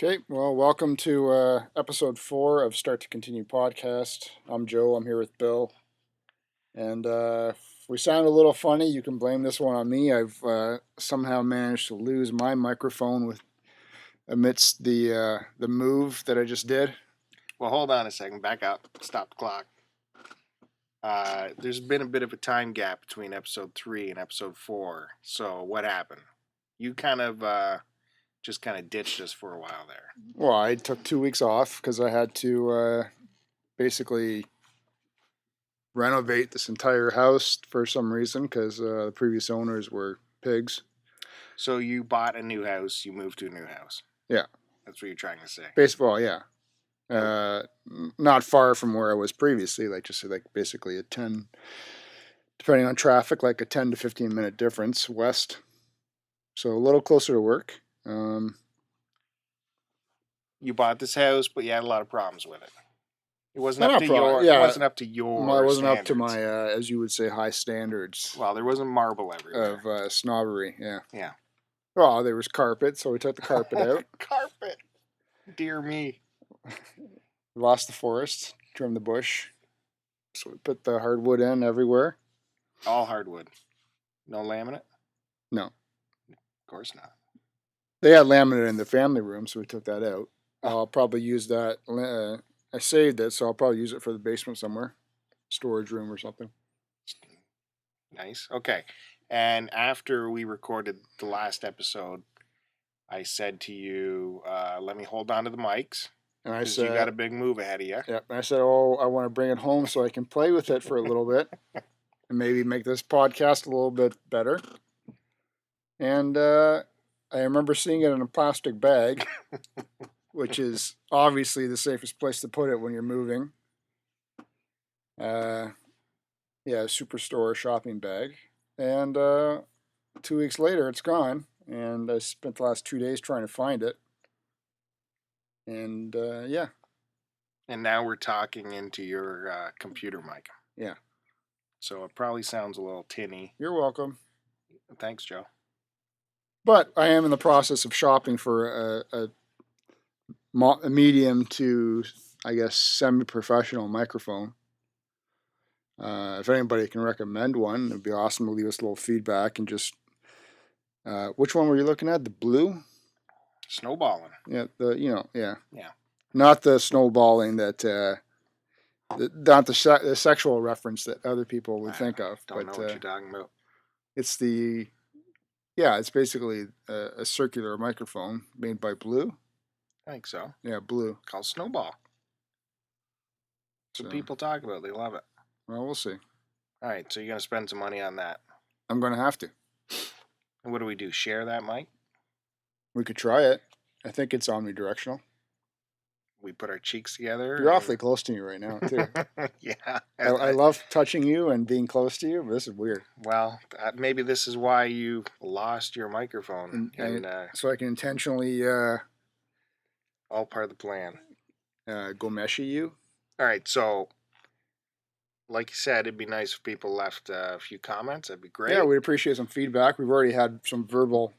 Okay, well, welcome to episode 4 of Start to Continue podcast. I'm Joe. I'm here with Bill. And if we sound a little funny, you can blame this one on me. I've somehow managed to lose my microphone amidst the move that I just did. Well, hold on a second. Back up. Stop the clock. There's been a bit of a time gap between episode 3 and episode 4. So what happened? You just ditched us for a while there. Well, I took 2 weeks off because I had to basically renovate this entire house for some reason because the previous owners were pigs. So you bought a new house. You moved to a new house. Yeah. That's what you're trying to say. Baseball, yeah. Not far from where I was previously, basically a 10, depending on traffic, like a 10 to 15 minute difference west. So a little closer to work. You bought this house, but you had a lot of problems with it. It wasn't Not up a to problem, your. yeah. It wasn't up to your. Well, it wasn't standards. up to my, as you would say, high standards Well, there wasn't marble everywhere. of snobbery. Yeah. Yeah. Well, there was carpet, so we took the carpet out. Carpet. Dear me. Lost the forest, trimmed the bush. So we put the hardwood in everywhere. All hardwood. No laminate? No. Of course not. They had laminate in the family room, so we took that out. I'll probably use that. I saved it, so I'll probably use it for the basement somewhere. Storage room or something. Nice. Okay. And after we recorded the last episode, I said to you, let me hold on to the mics. And I Because said, you got a big move ahead of you. Yep. And I said, oh, I want to bring it home so I can play with it for a little bit and maybe make this podcast a little bit better. And I remember seeing it in a plastic bag, which is obviously the safest place to put it when you're moving. Yeah, Superstore shopping bag. And 2 weeks later, it's gone. And I spent the last 2 days trying to find it. And yeah. And now we're talking into your computer mic. Yeah. So it probably sounds a little tinny. You're welcome. Thanks, Joe. But I am in the process of shopping for a medium to, I guess, semi-professional microphone. If anybody can recommend one, it'd be awesome to leave us a little feedback and just. Which one were you looking at? The blue? Snowballing. Yeah, Yeah. Not the snowballing that. Not the sexual reference that other people would think of. Don't know what you're talking about. It's the. Yeah, it's basically a circular microphone made by Blue. I think so. Yeah, Blue. Called Snowball. That's what people talk about. They love it. Well, we'll see. All right, so you're going to spend some money on that. I'm going to have to. And what do we do? Share that mic? We could try it. I think it's omnidirectional. We put our cheeks together. You're awfully close to me right now, too. Yeah. I love touching you and being close to you, but this is weird. Well, maybe this is why you lost your microphone. So I can intentionally... all part of the plan. Go meshy you. All right, so... Like you said, it'd be nice if people left a few comments. That'd be great. Yeah, we'd appreciate some feedback. We've already had some verbal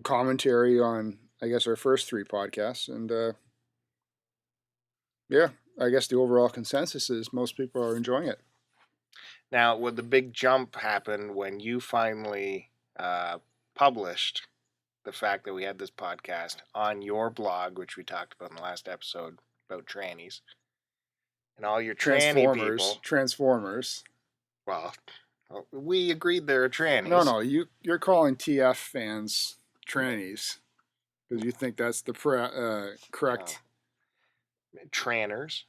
commentary on, I guess, our first 3 podcasts. And, yeah, I guess the overall consensus is most people are enjoying it. Now, would the big jump happen when you finally published the fact that we had this podcast on your blog, which we talked about in the last episode about trannies? And all your tranny people. Transformers. Well, we agreed they're trannies. No, you're calling TF fans trannies because you think that's the correct. Tranners?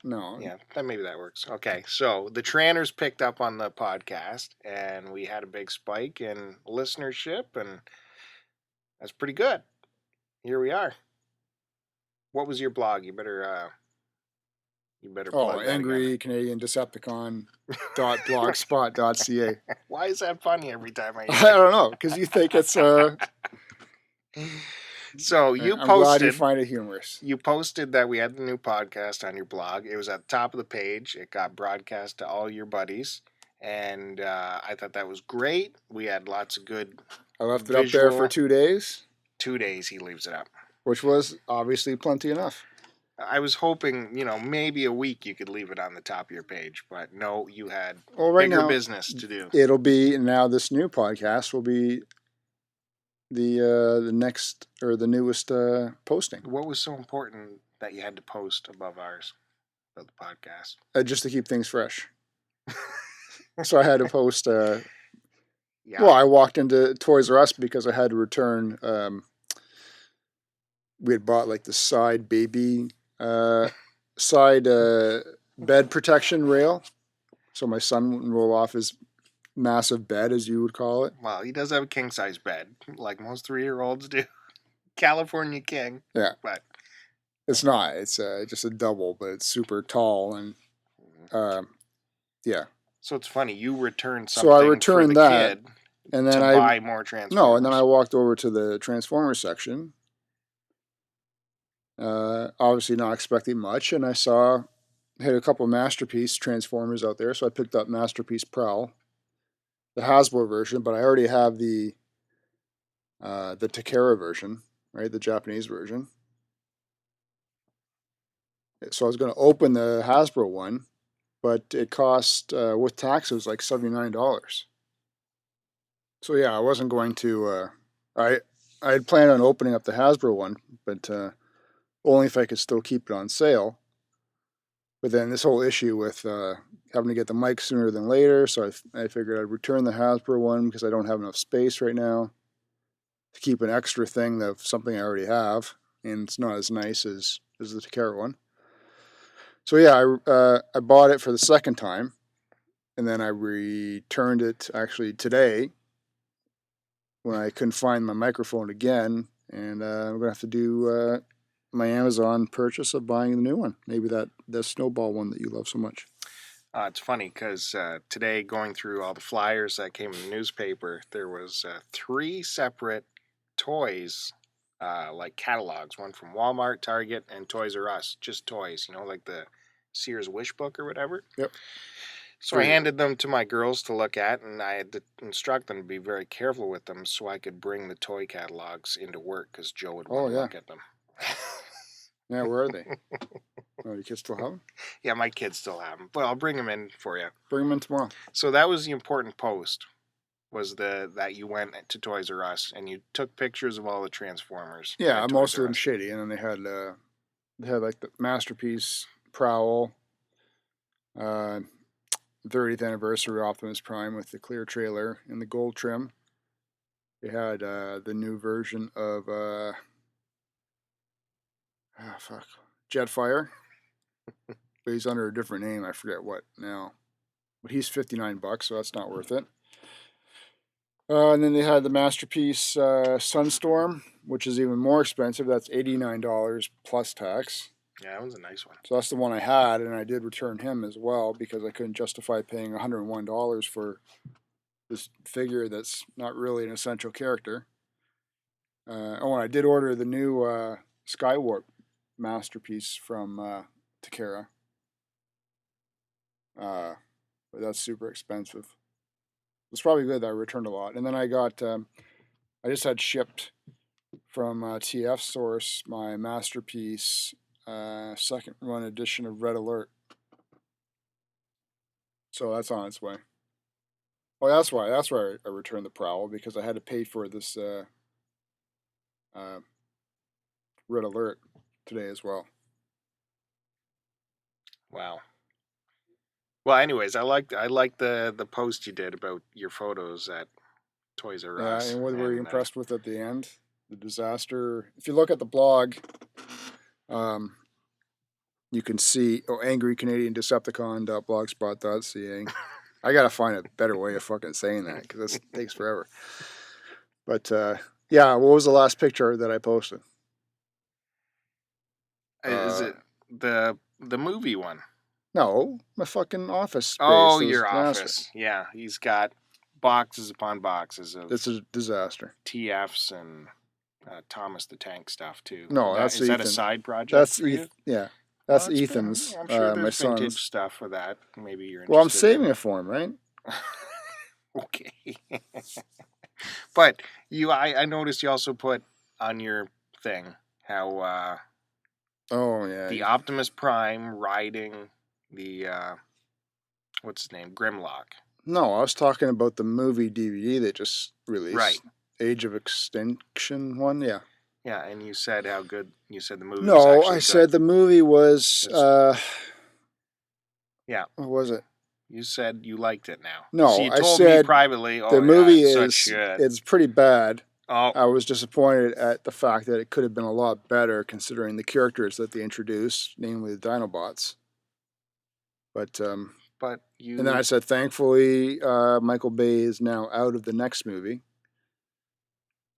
No. Yeah, maybe that works. Okay, so the Tranners picked up on the podcast, and we had a big spike in listenership, and that's pretty good. Here we are. What was your blog? You better plug that angrycanadiandecepticon.blogspot.ca. Why is that funny every time I hear I don't know, because you think it's So you I'm posted. glad you find it humorous. You posted that we had the new podcast on your blog. It was at the top of the page. It got broadcast to all your buddies, and I thought that was great. We had lots of good. I left it up there for 2 days. 2 days he leaves it up. which was obviously plenty enough. I was hoping, maybe a week you could leave it on the top of your page, but no, you had right bigger now, business to do. It'll be now. This new podcast will be the next or the newest posting. What was so important that you had to post above ours about the podcast? Just to keep things fresh. So I had to post. Yeah. Well, I walked into Toys R Us because I had to return. We had bought like the side baby side bed protection rail, so my son wouldn't roll off his massive bed, as you would call it. Well, he does have a king size bed, like most 3-year-olds do. California king. Yeah, but it's not. It's just a double, but it's super tall and yeah. So it's funny. You returned something. So I returned for the that, kid and then to buy more Transformers. No, and then I walked over to the Transformers section. Obviously not expecting much, and I had a couple of Masterpiece Transformers out there, so I picked up Masterpiece Prowl, the Hasbro version, but I already have the Takara version, right, the Japanese version. So I was going to open the Hasbro one, but it cost with taxes like $79. So yeah, I wasn't going to. I had planned on opening up the Hasbro one, but only if I could still keep it on sale. But then this whole issue with having to get the mic sooner than later, so I figured I'd return the Hasbro one because I don't have enough space right now to keep an extra thing of something I already have, and it's not as nice as the Takara one. So yeah, I bought it for the second time, and then I returned it actually today when I couldn't find my microphone again, and I'm gonna have to do my Amazon purchase of buying the new one. Maybe the Snowball one that you love so much. It's funny because today, going through all the flyers that came in the newspaper, there was 3 separate toys, like catalogs. One from Walmart, Target, and Toys R Us. Just toys, like the Sears Wish Book or whatever. Yep. So I handed them to my girls to look at, and I had to instruct them to be very careful with them so I could bring the toy catalogs into work because Joe would want to look at them. Yeah, where are they? Oh, your kids still have them? Yeah, my kids still have them, but I'll bring them in for you. Bring them in tomorrow. So that was the important post, was that you went to Toys R Us and you took pictures of all the Transformers. Yeah, most of them shitty, and then they had like the Masterpiece Prowl, 30th anniversary Optimus Prime with the clear trailer and the gold trim. They had the new version of Jetfire. But he's under a different name. I forget what now. But he's $59, so that's not worth it. And then they had the Masterpiece Sunstorm, which is even more expensive. That's $89 plus tax. Yeah, that was a nice one. So that's the one I had, and I did return him as well because I couldn't justify paying $101 for this figure that's not really an essential character. And I did order the new Skywarp Masterpiece from Takara. But that's super expensive. It's probably good that I returned a lot. And then I just had shipped from TF Source my Masterpiece second run edition of Red Alert. So that's on its way. Oh, that's why I returned the Prowl, because I had to pay for this Red Alert today as well. Wow. Well, anyways, I like the post you did about your photos at Toys R Us. Yeah, and what were you impressed with at the end? The disaster. If you look at the blog, you can see angrycanadiandecepticon.blogspot.ca. I gotta find a better way of fucking saying that because this takes forever. But yeah, what was the last picture that I posted? Is it the movie one? No, my fucking office space. Oh, your office. Yeah, he's got boxes upon boxes of. It's a disaster. TFs and Thomas the Tank stuff too. No, is Ethan. That a side project? That's yeah. That's Ethan's. I'm sure there's my vintage son's stuff for that. Maybe you're interested. Well, I'm saving it for him, right? Okay. But I noticed you also put on your thing How Oh yeah. the Optimus Prime riding the what's his name, Grimlock. No, I was talking about the movie DVD they just released. Right. Age of Extinction one, yeah. Yeah, and you said how good. You said the movie was No, actually I good. said the movie was. Yeah. What was it? You said you liked it now. No, so you I told said me privately. Oh, the movie yeah, is such shit. it's pretty bad. Oh, I was disappointed at the fact that it could have been a lot better considering the characters that they introduced, namely the Dinobots. But you. And then I said, thankfully, Michael Bay is now out of the next movie,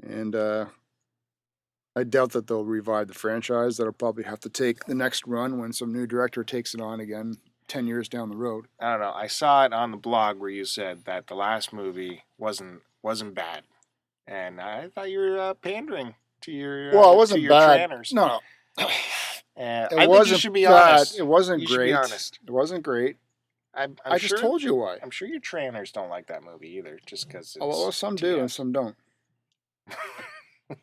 and I doubt that they'll revive the franchise. That'll probably have to take the next run when some new director takes it on again 10 years down the road. I don't know. I saw it on the blog where you said that the last movie wasn't bad, and I thought you were pandering to your Well, it wasn't bad. tranners. No, I it think wasn't you should be bad. honest. It wasn't You great. should be honest. It wasn't great. I just told you why. I'm sure your tranners don't like that movie either, just because. Well, some do and some don't.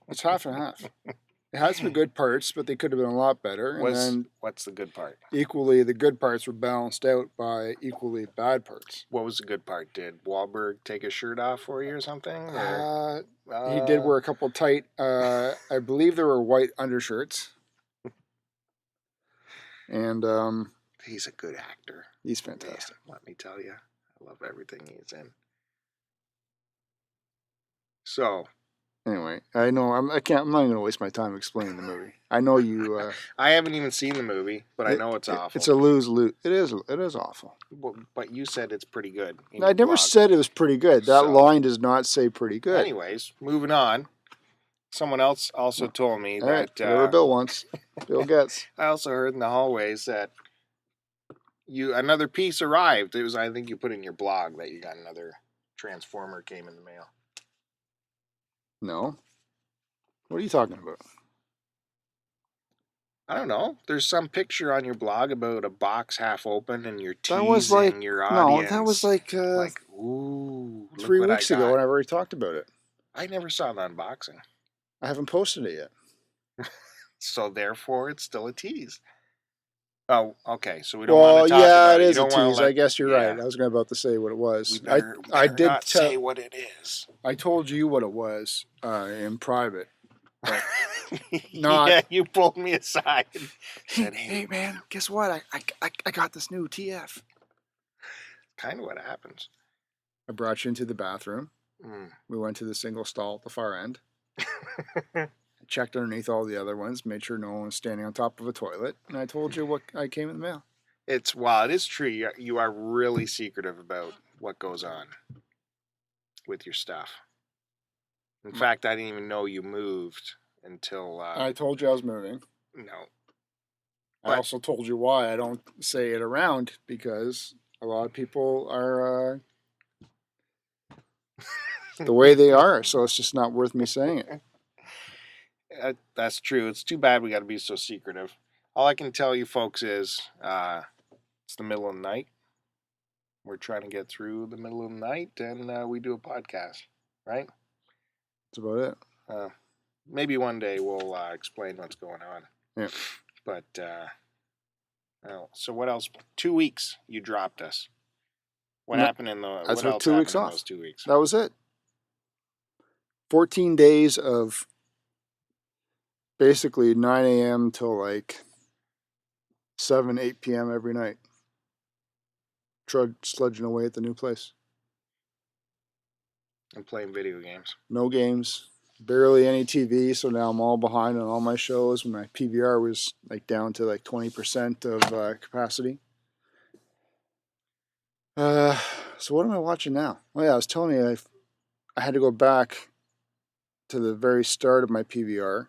It's half and half. It has some good parts, but they could have been a lot better. And then what's the good part? Equally, the good parts were balanced out by equally bad parts. What was the good part? Did Wahlberg take his shirt off for you or something? He did wear a couple tight, I believe there were white undershirts. And he's a good actor. He's fantastic. Man, let me tell you, I love everything he's in. So, anyway, I know I'm not even going to waste my time explaining the movie. I know you. I haven't even seen the movie, but I know it's awful. It's a lose-lose. It is awful. But you said it's pretty good. I never said it was pretty good. That line does not say pretty good. Anyways, moving on. Someone else also told me that whatever Bill wants, Bill gets. I also heard in the hallways that another piece arrived. It was, I think you put in your blog that you got another Transformer came in the mail. No. What are you talking about? I don't know. There's some picture on your blog about a box half open and you're teasing your audience. No, that was like ooh, 3 weeks ago whenever we talked about it. I never saw the unboxing. I haven't posted it yet. So therefore, it's still a tease. Oh, okay. So we don't want to talk about it. It is a tease. I guess you're right. I was about to say what it was. I did not say what it is. I told you what it was in private. But yeah, you pulled me aside. And said, "Hey, man, guess what? I got this new TF." Kind of what happens. I brought you into the bathroom. We went to the single stall at the far end. I checked underneath all the other ones, made sure no one was standing on top of a toilet, and I told you what I came in the mail. It is true. You are really secretive about what goes on with your stuff. In fact, I didn't even know you moved until... I told you I was moving. No. I also told you why I don't say it around, because a lot of people are the way they are, so it's just not worth me saying it. That's true. It's too bad we got to be so secretive. All I can tell you folks is it's the middle of the night. We're trying to get through the middle of the night, and we do a podcast, right? That's about it. Maybe one day we'll explain what's going on. Yeah. But, so what else? 2 weeks you dropped us. What happened in the... I took 2 weeks off. Those 2 weeks? That was it. 14 days of basically 9 a.m. till like 7, 8 p.m. every night. Sludging away at the new place. And playing video games. No games. Barely any TV, so now I'm all behind on all my shows. When my PVR was like down to like 20% of capacity. So what am I watching now? Oh yeah, I was telling you I had to go back to the very start of my PVR,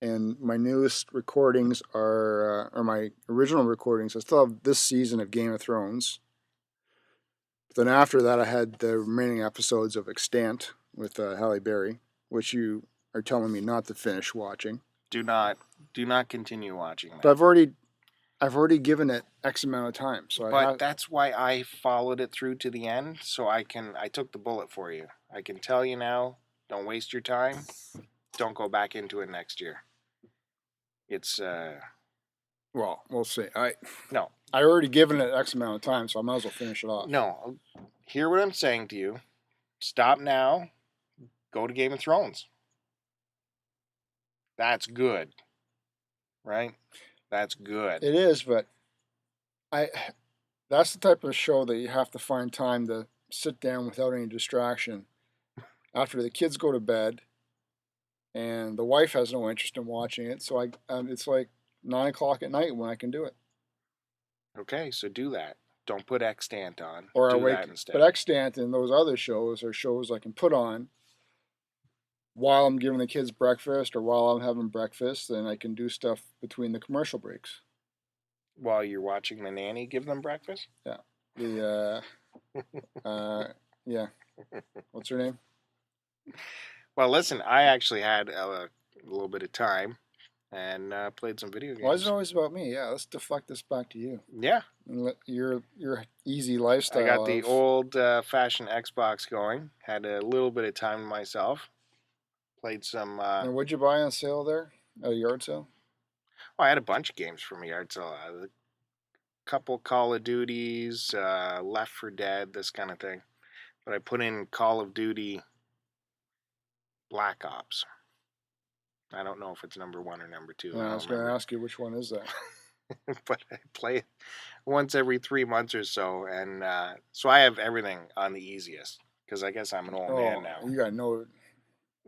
and my newest recordings are, or my original recordings, I still have this season of Game of Thrones. But then after that, I had the remaining episodes of Extant with Halle Berry, which you are telling me not to finish watching. Do not continue watching that. But I've already given it X amount of time, so that's why I followed it through to the end, so I took the bullet for you. I can tell you now, don't waste your time. Don't go back into it next year. It's Well, we'll see. no. I already given it X amount of time, so I might as well finish it off. No. Hear what I'm saying to you. Stop now. Go to Game of Thrones. That's good. Right? That's good. It is, but that's the type of show that you have to find time to sit down without any distraction after the kids go to bed, and the wife has no interest in watching it. So it's like 9 o'clock at night when I can do it. Okay, so do that. Don't put Extant on. Or do I wake. that instead. But Extant and those other shows are shows I can put on while I'm giving the kids breakfast or while I'm having breakfast, and I can do stuff between the commercial breaks. While you're watching the nanny give them breakfast? Yeah. Yeah. What's her name? Well, listen, I actually had a little bit of time and played some video games. Why is it always about me? Yeah, let's deflect this back to you. Yeah. And let your easy lifestyle. I got the old fashioned Xbox going. Had a little bit of time to myself. Played some. And what'd you buy on sale there? At a yard sale? Oh, I had a bunch of games from a yard sale. A couple Call of Duties, Left 4 Dead, this kind of thing. But I put in Call of Duty Black Ops. I don't know if it's number 1 or number 2. Yeah, I was going to ask you which one is that. But I play it once every 3 months or so, and so I have everything on the easiest because I guess I'm an old man now. You got no.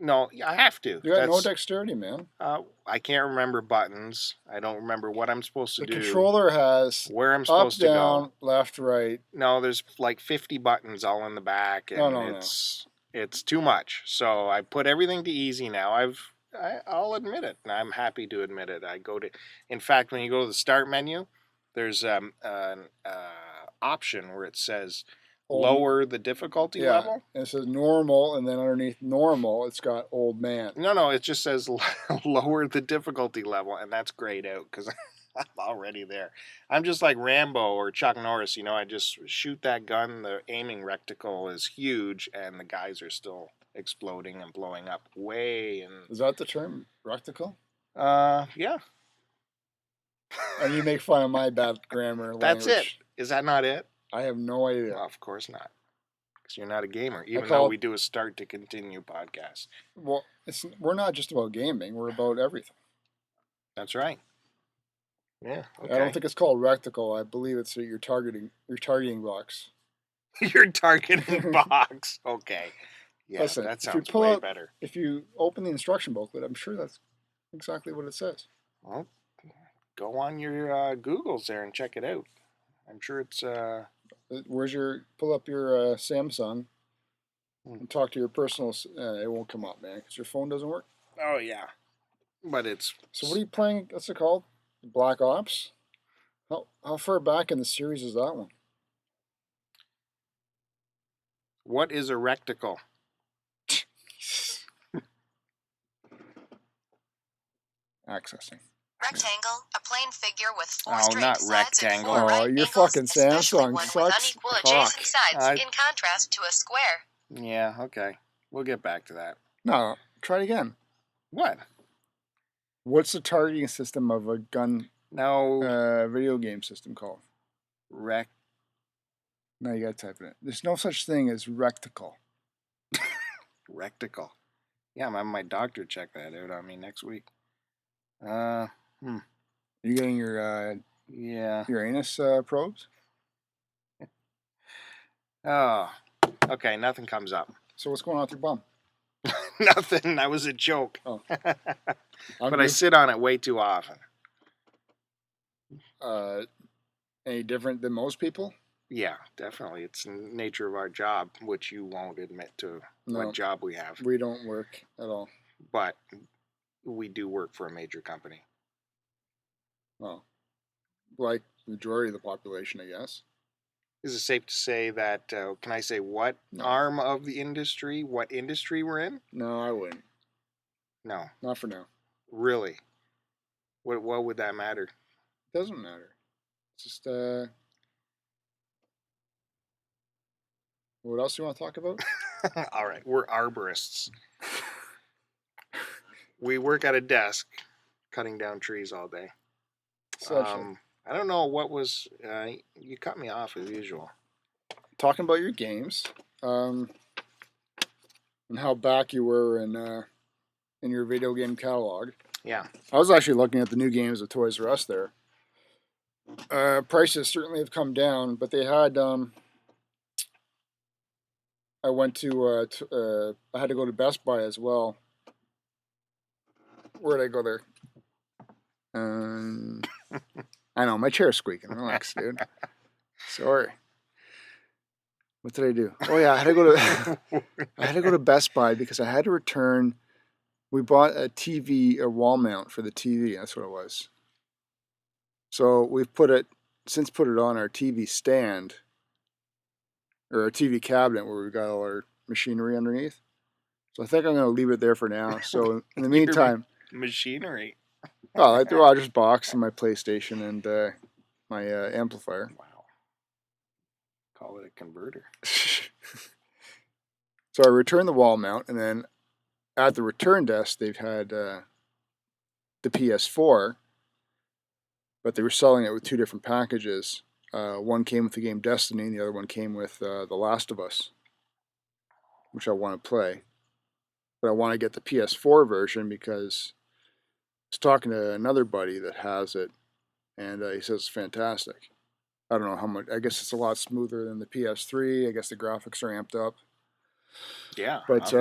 No, I have to. You got no dexterity, man. I can't remember buttons. I don't remember what I'm supposed to do. The controller has where I'm supposed up, to down, go. left, right. No, there's like 50 buttons all in the back, and it's too much. So I put everything to easy now. I'll admit it, and I'm happy to admit it. In fact, when you go to the start menu, there's an option where it says lower the difficulty level. And it says normal, and then underneath normal, it's got old man. No, it just says lower the difficulty level, and that's grayed out because I'm already there. I'm just like Rambo or Chuck Norris, I just shoot that gun, the aiming recticle is huge, and the guys are still exploding and blowing up way. Is that the term, recticle? Yeah. And you make fun of my bad grammar language. That's it. Is that not it? I have no idea. Well, of course not. Because you're not a gamer, even though we do a Start to Continue podcast. Well, we're not just about gaming. We're about everything. That's right. Yeah. Okay. I don't think it's called recticle. I believe it's your targeting box. Your targeting box. Okay. Yeah, listen, that sounds way better. If you open the instruction booklet, I'm sure that's exactly what it says. Well, go on your Googles there and check it out. I'm sure it's... pull up your Samsung and talk to your personal... it won't come up, man, because your phone doesn't work. Oh, yeah. But it's... So what are you playing? What's it called? Black Ops? How far back in the series is that one? What is a recticle? Accessing. Rectangle, a plane figure with 4 straight not sides rectangle. and 4 right your angles, fucking especially Samsung one sucks. with unequal adjacent sides, in contrast to a square. Yeah, okay. We'll get back to that. No, try it again. What? What's the targeting system of a gun video game system called? No, you gotta type it in. There's no such thing as recticle. Recticle. Yeah, I'm having my doctor check that out on me next week. You getting your anus probes? Oh, okay. Nothing comes up. So what's going on with your bum? Nothing. That was a joke. Oh. But I sit on it way too often. Any different than most people? Yeah, definitely. It's the nature of our job, which you won't admit to what job we have. We don't work at all. But we do work for a major company. Oh. Like the majority of the population, I guess. Is it safe to say that, can I say what arm of the industry, what industry we're in? No, I wouldn't. No. Not for now. Really? What would that matter? It doesn't matter. It's just, what else do you want to talk about? All right. We're arborists. We work at a desk cutting down trees all day. Essentially. I don't know what was. You cut me off as usual. Talking about your games, and how back you were in your video game catalog. Yeah. I was actually looking at the new games at Toys R Us there. Prices certainly have come down, but they had. I went to. I had to go to Best Buy as well. Where did I go there? I know my chair's squeaking. Relax, dude. Sorry. What did I do? Oh yeah, I had to go to Best Buy because I had to return. We bought a TV, a wall mount for the TV. That's what it was. So we've put it on our TV stand, or our TV cabinet where we've got all our machinery underneath. So I think I'm going to leave it there for now. So in the meantime, machinery. Oh, like the Rogers box and my PlayStation and my amplifier. Wow. Call it a converter. So I returned the wall mount, and then at the return desk, they've had the PS4, but they were selling it with two different packages. One came with the game Destiny, and the other one came with The Last of Us, which I want to play. But I want to get the PS4 version because I was talking to another buddy that has it, and he says it's fantastic. I don't know how much. I guess it's a lot smoother than the PS3. I guess the graphics are amped up. Yeah. But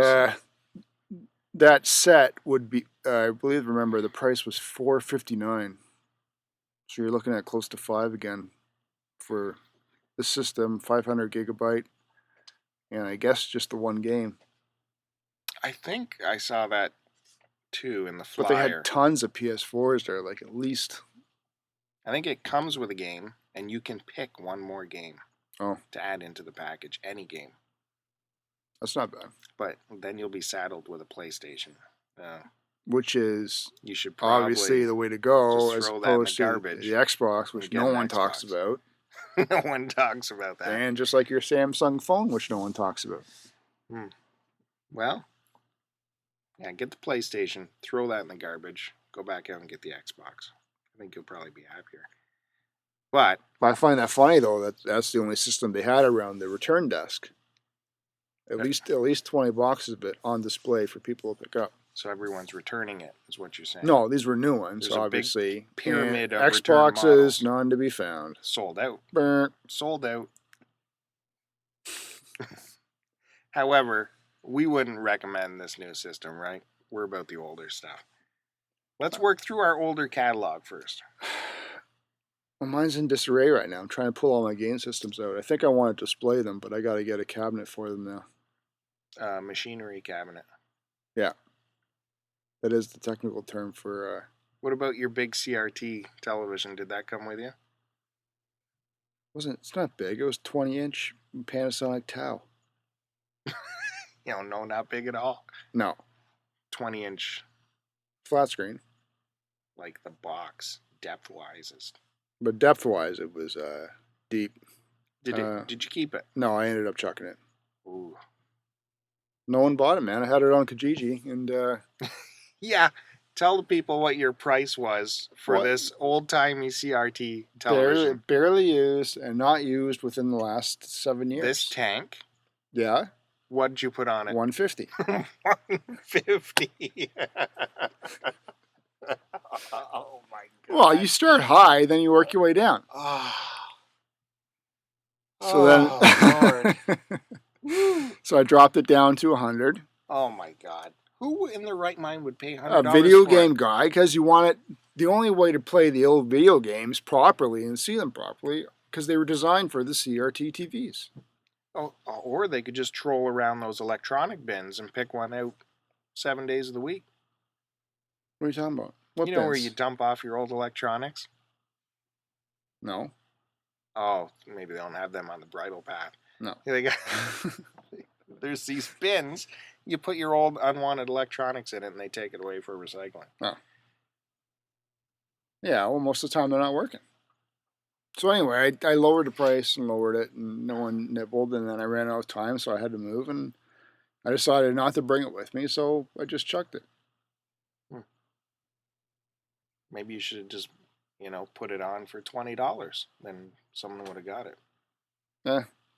that set would be, I remember the price was $459. So you're looking at close to $5 again for the system, 500 gigabyte, and I guess just the one game. I think I saw that too in the flyer. But they had tons of PS4s there, like at least. I think it comes with a game, and you can pick one more game to add into the package, any game. That's not bad. But then you'll be saddled with a PlayStation. Which is you should obviously the way to go, as opposed to garbage, the Xbox, which no one talks about. No one talks about that. And just like your Samsung phone, which no one talks about. Well, yeah, get the PlayStation, throw that in the garbage, go back out and get the Xbox. I think you'll probably be happier. But I find that funny though that that's the only system they had around the return desk. At least 20 boxes of it on display for people to pick up. So everyone's returning it, is what you're saying? No, these were new ones, There's obviously. A big pyramid of Xboxes, none to be found. Sold out. Burnt. Sold out. However, we wouldn't recommend this new system, right? We're about the older stuff. Let's work through our older catalog first. Well, mine's in disarray right now. I'm trying to pull all my game systems out. I think I want to display them, but I got to get a cabinet for them now. Machinery cabinet. Yeah. That is the technical term for... What about your big CRT television? Did that come with you? It's not big. It was 20-inch Panasonic Tau. No, not big at all. No. 20-inch. Flat screen. Like the box, depth-wise. But depth-wise, it was deep. Did you keep it? No, I ended up chucking it. Ooh. No one bought it, man. I had it on Kijiji, and... Yeah, tell the people what your price was for this old-timey CRT television. Barely used and not used within the last 7 years. This tank? Yeah. What did you put on it? $150. $150. Oh my god. Well, you start high, then you work your way down. So I dropped it down to 100. Oh my god. Who in their right mind would pay $100? A video game guy, because you want it. The only way to play the old video games properly and see them properly, because they were designed for the CRT TVs. Oh, or they could just troll around those electronic bins and pick one out 7 days of the week. What are you talking about? What you know bins? where you dump off your old electronics? No. Oh, maybe they don't have them on the bridle path. No. They got there's these bins. You put your old unwanted electronics in it, and they take it away for recycling. Oh. Yeah, well, most of the time they're not working. So anyway, I lowered the price and lowered it, and no one nibbled, and then I ran out of time, so I had to move, and I decided not to bring it with me, so I just chucked it. Maybe you should have just, put it on for $20. Then someone would have got it.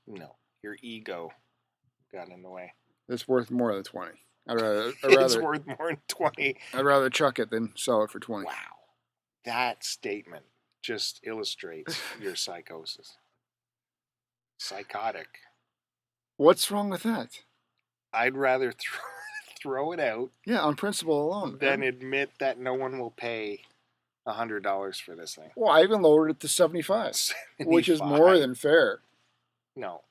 No, your ego got in the way. It's worth more than 20. It's worth more than 20. I'd rather chuck it than sell it for 20. Wow. That statement just illustrates your psychosis. Psychotic. What's wrong with that? I'd rather throw it out. Yeah, on principle alone. Than admit that no one will pay $100 for this thing. Well, I even lowered it to 75, which is more than fair. No.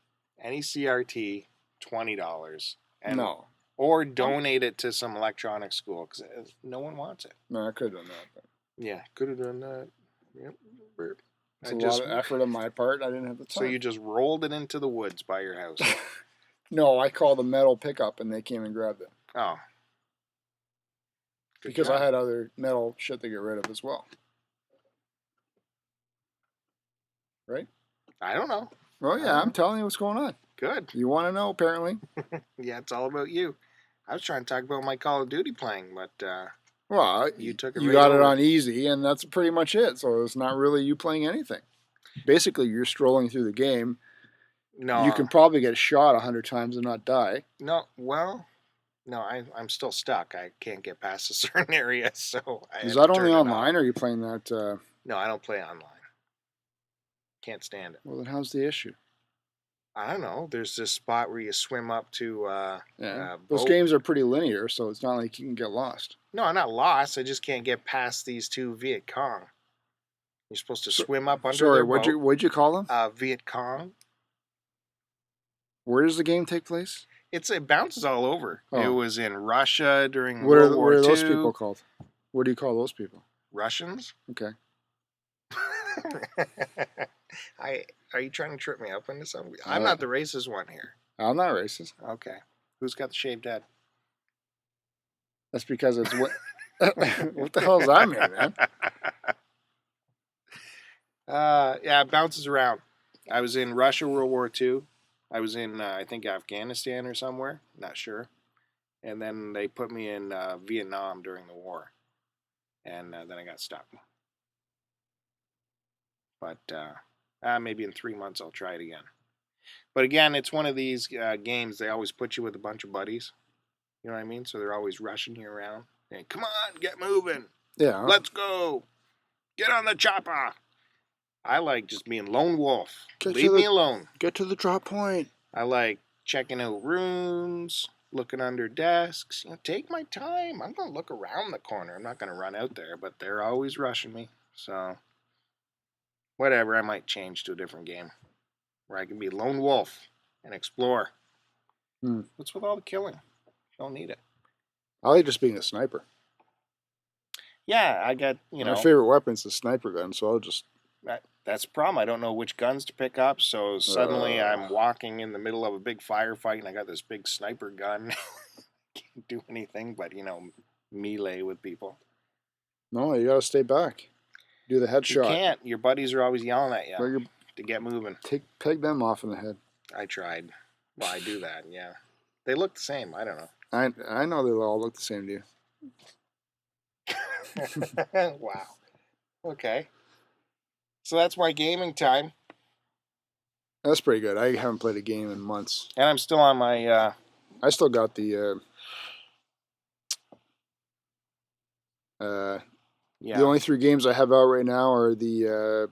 Any CRT, $20. No. Or donate it to some electronics school because no one wants it. No, I could have done that. But... Yeah, could have done that. Yep. It's a lot of effort on my part. I didn't have the time. So you just rolled it into the woods by your house? No, I called a metal pickup and they came and grabbed it. Oh. Because I had other metal shit to get rid of as well. Right? I don't know. Well, yeah, I'm telling you what's going on. Good. You want to know, apparently. Yeah, it's all about you. I was trying to talk about my Call of Duty playing, but well, you took it. You got it on easy, and that's pretty much it. So it's not really you playing anything. Basically, you're strolling through the game. No, you can probably get shot 100 times and not die. No, well, no, I'm still stuck. I can't get past a certain area, so is that only online, or are you playing that? No, I don't play online. Can't stand it. Well, then how's the issue? I don't know. There's this spot where you swim up to. Those games are pretty linear, so it's not like you can get lost. No, I'm not lost. I just can't get past these two Viet Cong. You're supposed to swim up under their boat. Sorry, what'd you call them? Viet Cong. Where does the game take place? It bounces all over. Oh. It was in Russia during World War II. What are those people called? What do you call those people? Russians. Okay. Are you trying to trip me up into something? I'm not the racist one here. I'm not racist. Okay. Who's got the shaved head? That's because it's what. What the hell is that mean, man? Yeah, it bounces around. I was in Russia, World War II. I was in, I think, Afghanistan or somewhere. Not sure. And then they put me in Vietnam during the war. And then I got stuck. But maybe in 3 months I'll try it again. But again, it's one of these games. They always put you with a bunch of buddies. You know what I mean? So they're always rushing you around. Saying, come on, get moving. Yeah. Let's go. Get on the chopper. I like just being lone wolf. Leave me alone. Get to the drop point. I like checking out rooms, looking under desks. Take my time. I'm going to look around the corner. I'm not going to run out there, but they're always rushing me. So, whatever. I might change to a different game where I can be lone wolf and explore. What's with all the killing? Don't need it. I like just being a sniper. Yeah, I got, My favorite weapon's the sniper gun, so I'll just... That's the problem. I don't know which guns to pick up, so suddenly I'm walking in the middle of a big firefight, and I got this big sniper gun. Can't do anything but, melee with people. No, you gotta stay back. Do the headshot. You can't. Your buddies are always yelling at you to get moving. Peg them off in the head. I tried. Well, I do that, yeah. They look the same. I don't know. I know they all look the same to you. Wow. Okay. So that's my gaming time. That's pretty good. I haven't played a game in months. And I'm still on my... I still got the... The only 3 games I have out right now are the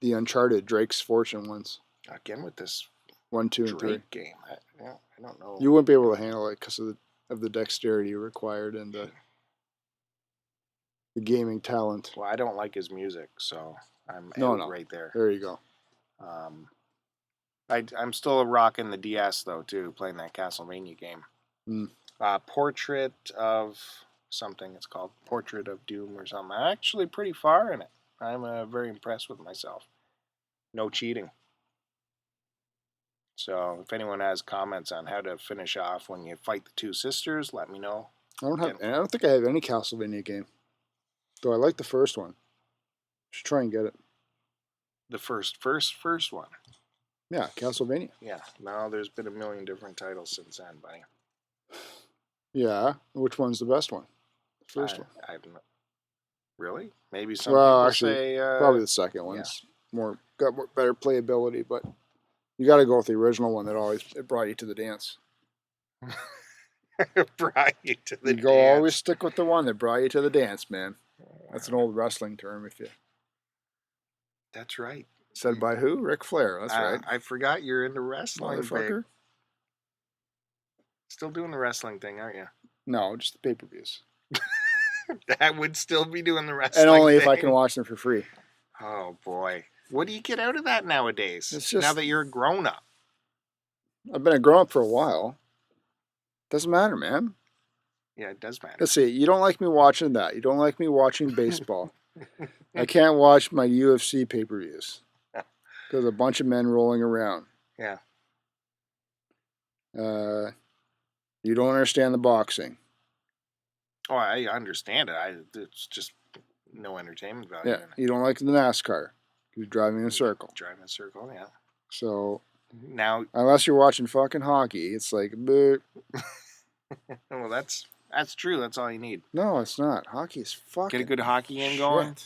Uncharted Drake's Fortune ones. Again with this 1, 2, and 3 game. I don't know. You wouldn't be able to handle it because of the dexterity required and the gaming talent. Well, I don't like his music, so I'm right there. There you go. I'm still rocking the DS though too, playing that Castlevania game. Portrait of something. It's called Portrait of Doom or something. I'm actually pretty far in it. I'm very impressed with myself. No cheating. So if anyone has comments on how to finish off when you fight the 2 sisters, let me know. I don't think I have any Castlevania game. Though I like the first one. Should try and get it. The first one. Yeah, Castlevania. Yeah. No, there's been a million different titles since then, buddy. Yeah. Which one's the best one? The first one. I don't know. Really? Maybe some Well, people actually, say probably the second one's got better playability, but you got to go with the original one that always brought you to the dance. brought you to the dance. Always stick with the one that brought you to the dance, man. That's an old wrestling term, if you. That's right. Said by who? Ric Flair. That's right. I forgot you're into wrestling, motherfucker. Still doing the wrestling thing, aren't you? No, just the pay-per-views. That would still be doing the wrestling and only thing. if I can watch them for free. Oh boy, what do you get out of that nowadays? It's just, now that you're a grown-up. I've been a grown-up for a while. Doesn't matter, man. Yeah, it does matter. Let's see. You don't like me watching that. You don't like me watching baseball. I can't watch my UFC pay-per-views because a bunch of men rolling around. Yeah. You don't understand the boxing. Oh, I understand it. It's just no entertainment value. Yeah. You don't like the NASCAR. You're driving in a circle. Driving in a circle, yeah. So now, unless you're watching fucking hockey, it's like, well, that's true. That's all you need. No, it's not. Hockey is fucking. Get a good hockey game going.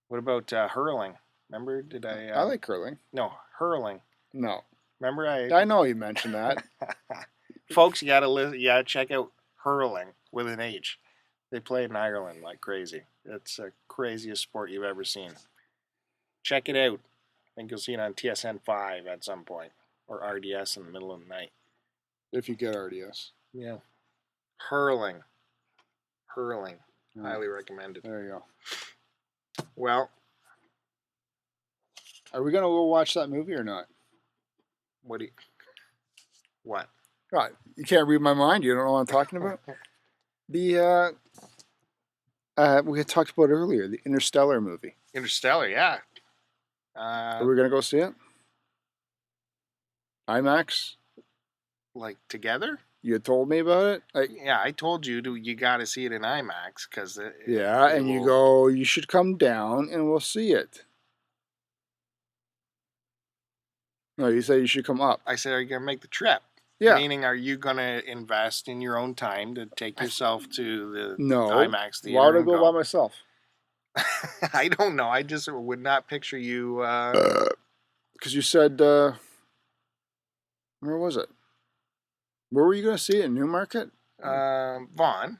What about hurling? Remember? Did I? I like curling. No, hurling. No. Remember I know you mentioned that. Folks, you gotta check out hurling with an H. They play in Ireland like crazy. It's the craziest sport you've ever seen. Check it out. I think you'll see it on TSN 5 at some point, or RDS in the middle of the night. If you get RDS. Yeah. Hurling. Highly recommended. There you go. Well, are we gonna go watch that movie or not? What? Right. You can't read my mind. You don't know what I'm talking about. The we had talked about earlier, the Interstellar movie. Interstellar, yeah. Are we gonna go see it? IMAX? Like together? You had told me about it. Yeah, I told you you got to see it in IMAX because. You go. You should come down and we'll see it. No, you said you should come up. I said, are you gonna make the trip? Yeah. Meaning, are you gonna invest in your own time to take yourself to the no IMAX theater? Why would I go by myself? I don't know. I just would not picture you. Because you said, where was it? Where were you going to see it? In Newmarket? Vaughan.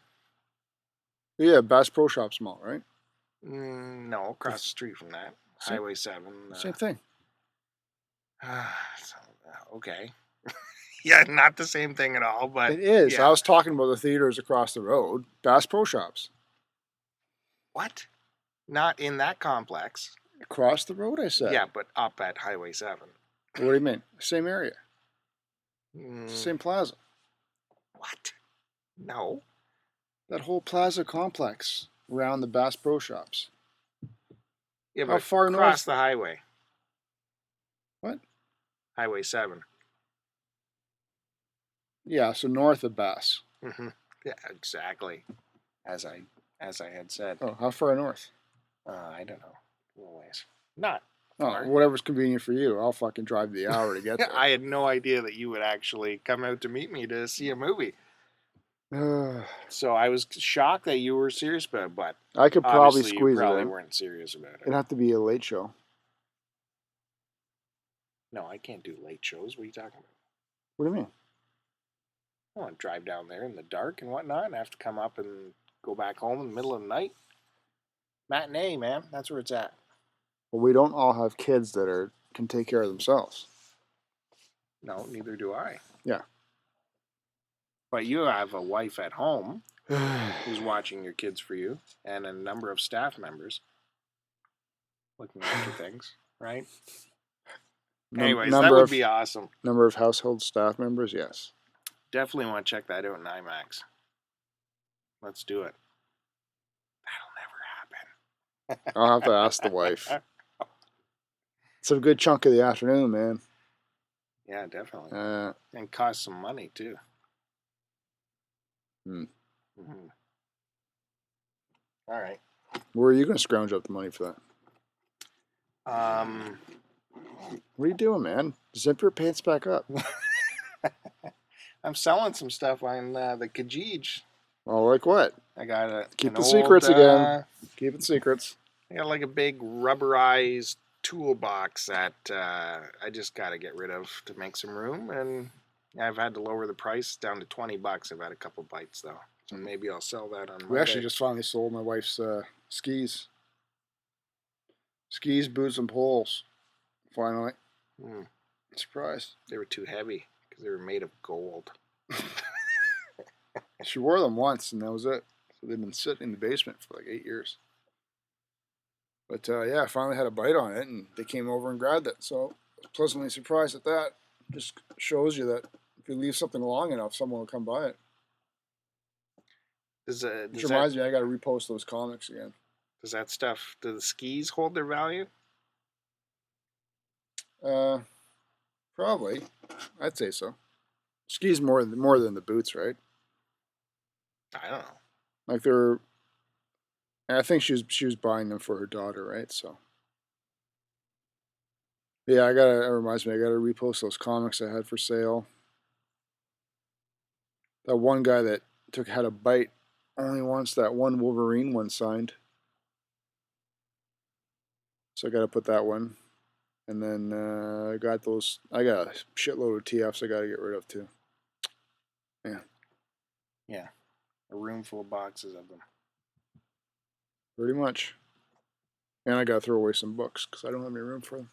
Yeah, Bass Pro Shops Mall, right? No, across the street from that. Highway 7. Same thing. Okay. Yeah, not the same thing at all, but... It is. Yeah. I was talking about the theaters across the road. Bass Pro Shops. What? Not in that complex. Across the road, I said. Yeah, but up at Highway 7. What do you mean? Same area. Same plaza. What? No. That whole plaza complex around the Bass Pro Shops. Yeah, but how far across north? the highway. What? Highway 7. Yeah, so north of Bass. Mm-hmm. Yeah, exactly. As I had said. Oh, how far north? I don't know. A little ways. Not. Oh, whatever's convenient for you. I'll fucking drive the hour to get there. I had no idea that you would actually come out to meet me to see a movie. So I was shocked that you were serious about it, but I could probably obviously squeeze you probably it in. weren't serious about it. It'd have to be a late show. No, I can't do late shows. What are you talking about? What do you mean? I want to drive down there in the dark and whatnot and have to come up and go back home in the middle of the night. Matinee, man. That's where it's at. Well, we don't all have kids that can take care of themselves. No, neither do I. Yeah. But you have a wife at home who's watching your kids for you and a number of staff members looking after things, right? Anyways, that would be awesome. Number of household staff members, yes. Definitely want to check that out in IMAX. Let's do it. That'll never happen. I'll have to ask the wife. It's a good chunk of the afternoon, man. Yeah, definitely. And cost some money, too. Mm-hmm. All right. Where are you going to scrounge up the money for that? What are you doing, man? Zip your pants back up. I'm selling some stuff on the Kijij. Well, like what? I got Keep the secrets again. Keep it secrets. I got like a big rubberized toolbox that I just got to get rid of to make some room, and I've had to lower the price down to $20. I've had a couple bites though, so maybe I'll sell that on Monday. We actually just finally sold my wife's skis, boots, and poles. Finally. Surprise. They were too heavy because they were made of gold. She wore them once, and that was it. So they've been sitting in the basement for like 8 years. But yeah, I finally had a bite on it, and they came over and grabbed it. So I was pleasantly surprised at that. Just shows you that if you leave something long enough, someone will come by it. Which reminds me, I got to repost those comics again. Does that stuff, do the skis hold their value? Probably. I'd say so. Skis more than the boots, right? I don't know. Like they're. I think she was buying them for her daughter, right? So. Yeah, it reminds me, I gotta repost those comics I had for sale. That one guy that had a bite only once, that one Wolverine one signed. So I gotta put that one. And then I got a shitload of TFs I gotta get rid of too. Yeah. Yeah. A room full of boxes of them. Pretty much. And I gotta throw away some books because I don't have any room for them.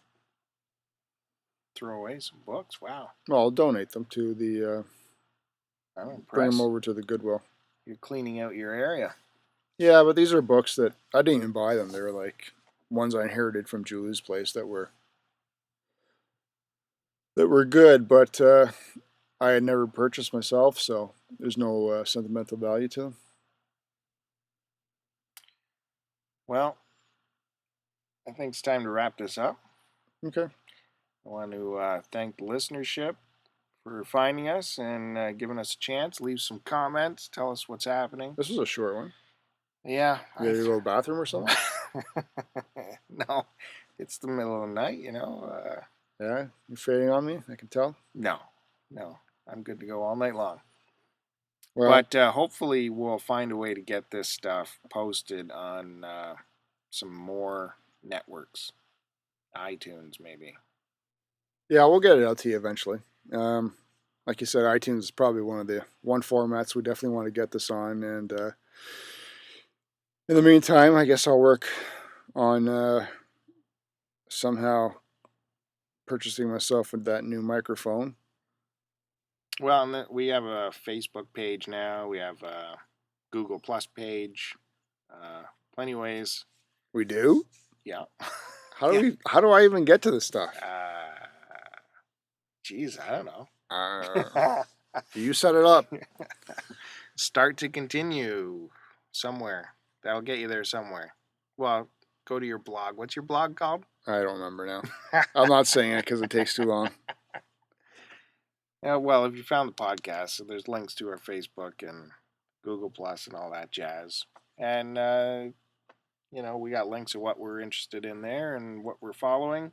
Throw away some books? Wow. Well, I'll donate them to the. Bring them over to the Goodwill. You're cleaning out your area. Yeah, but these are books that I didn't even buy them. They were like ones I inherited from Julie's place that were good, but I had never purchased myself, so there's no sentimental value to them. Well, I think it's time to wrap this up. Okay. I want to thank the listenership for finding us and giving us a chance. Leave some comments. Tell us what's happening. This was a short one. Yeah. You gotta go to the bathroom or something? No. It's the middle of the night, you know. Yeah? You're fading on me? I can tell. No. I'm good to go all night long. Well, but hopefully we'll find a way to get this stuff posted on some more networks. iTunes, maybe. Yeah, we'll get it out to you eventually. Like you said, iTunes is probably one formats we definitely want to get this on. And in the meantime, I guess I'll work on somehow purchasing myself with that new microphone. Well, and we have a Facebook page now. We have a Google Plus page. Plenty of ways. We do? Yeah. How do I even get to this stuff? Geez, I don't know. You set it up. Start to continue somewhere. That'll get you there somewhere. Well, go to your blog. What's your blog called? I don't remember now. I'm not saying it because it takes too long. Well, if you found the podcast, so there's links to our Facebook and Google Plus and all that jazz. And, we got links of what we're interested in there and what we're following.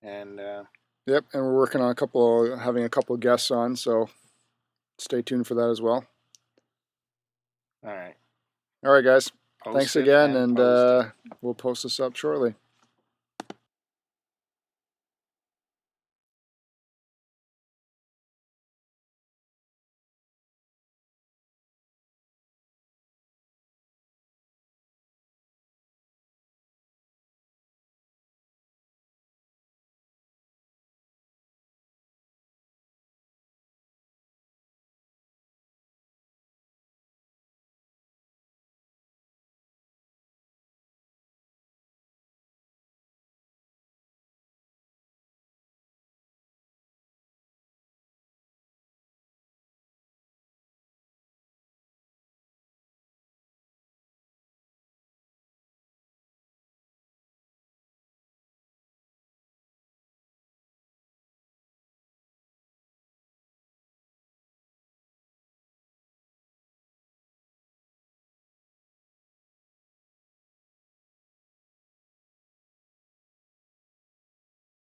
And yep, and we're working on having a couple of guests on, so stay tuned for that as well. All right. All right, guys. Thanks again, and we'll post this up shortly.